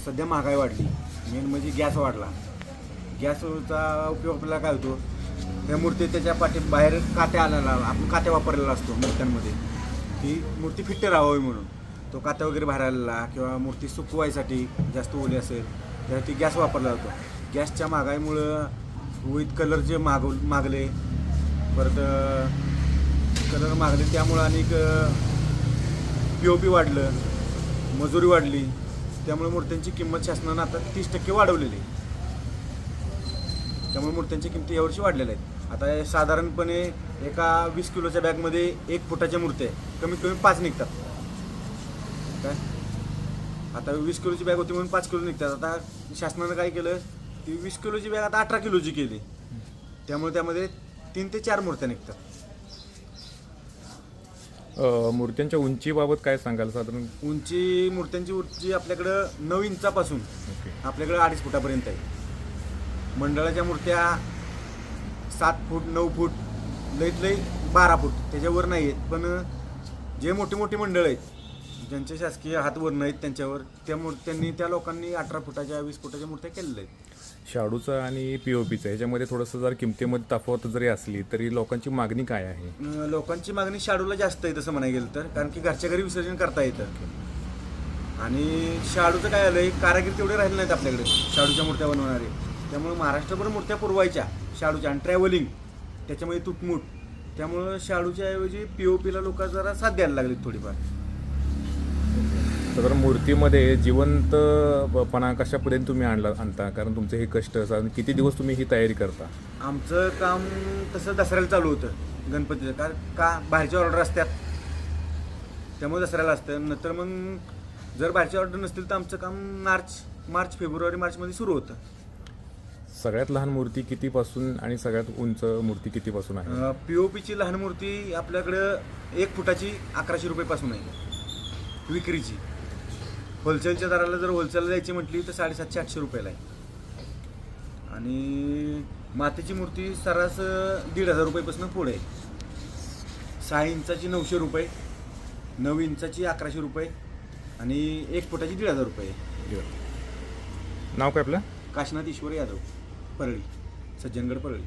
सध्या महागाई वाढली, मेन म्हणजे गॅस वाढला. गॅसचा उपयोग आपल्याला काय होतो, त्या मूर्ती त्याच्या बाहेर काट्या आलेला, आपण काट्या वापरलेला असतो मूर्त्यांमध्ये, ती मूर्ती फिट्ट राहावी म्हणून तो काट्या वगैरे बाहेर आलेला, किंवा मूर्ती सुकवायसाठी जास्त ओली असेल त्यासाठी गॅस वापरला जातो. गॅसच्या महागाईमुळं विविध कलर जे मागले, परत कलर मागले, त्यामुळं आणि POP वाढलं, मजुरी वाढली, त्यामुळे मूर्त्यांची किंमत शासनानं आता 30% वाढवलेली आहे. त्यामुळे मूर्त्यांच्या किमती यावर्षी वाढलेल्या आहेत. आता साधारणपणे एका 20 किलोच्या बॅगमध्ये 1 फुटाच्या मूर्त्या कमीत कमी 5 निघतात. काय आता 20 किलोची बॅग होती म्हणून 5 किलो निघतात. आता शासनानं काय केलं, ती 20 किलोची बॅग आता 18 किलोची केली. त्यामुळे त्यामध्ये 3 ते 4 मूर्त्या निघतात. मूर्त्यांच्या उंचीबाबत काय सांगाल? साधारण मूर्त्यांची उंची आपल्याकडं 9 इंचापासून आपल्याकडं 2.5 फुटापर्यंत आहे. मंडळाच्या मूर्त्या 7 फूट 9 फूट, लईत लई 12 फूट, त्याच्यावर नाही आहेत. पण जे मोठी मोठी मंडळ आहेत, ज्यांचे शासकीय हातवर नाहीत, त्यांच्यावर त्यांनी त्या लोकांनी 18 फुटाच्या 20 फुटाच्या मूर्त्या केलेल्या आहेत. शाडूचं आणि POPचं ह्याच्यामध्ये थोडंसं जर किमतीमध्ये तफावत जरी असली तरी लोकांची मागणी काय आहे? लोकांची मागणी शाडूला जास्त आहे तसं म्हणायला गेलं तर, कारण की घरच्या घरी विसर्जन करता येतं. आणि शाडूचं काय आलं, कारागीर तेवढे राहिले नाहीत आपल्याकडे शाडूच्या मूर्त्या बनवणारे. त्यामुळे महाराष्ट्रभर मूर्त्या पुरवायच्या शाडूच्या, आणि ट्रॅव्हलिंग त्याच्यामध्ये तुटमुट, त्यामुळं शाडूच्या ऐवजी POPला लोक जरा साथ द्यायला लागलीत थोडीफार. तर मूर्तीमध्ये जिवंतपणा कशा पद्धतीने तुम्ही आणता? कारण तुमचे हे कष्ट असतात, किती दिवस तुम्ही ही तयारी करता? आमचं काम तसं दसऱ्याला चालू होतं गणपतीचं, कारण का बाहेरच्या ऑर्डर असतात, त्यामुळे दसऱ्याला असतं. नंतर मग जर बाहेरच्या ऑर्डर नसतील तर आमचं काम मार्च फेब्रुवारी मार्चमध्ये सुरू होतं. सगळ्यात लहान मूर्ती कितीपासून आणि सगळ्यात उंच मूर्ती कितीपासून आहे? POPची लहान मूर्ती आपल्याकडं 1 फुटाची 1100 रुपयेपासून आहे विक्रीची. होलसेलच्या दराला जर होलसेलला द्यायची म्हटली तर 750-800 रुपयाला आहे. आणि मातीची मूर्ती सरास 1,500 रुपयेपासून पुढे आहे. 6 इंचाची 900 रुपये, 9 इंचाची 1100 रुपये, आणि 1 फुटाची 1,500 रुपये. नाव काय आपलं? काशीनाथ ईश्वर यादव, परळी, सज्जनगड, परळी.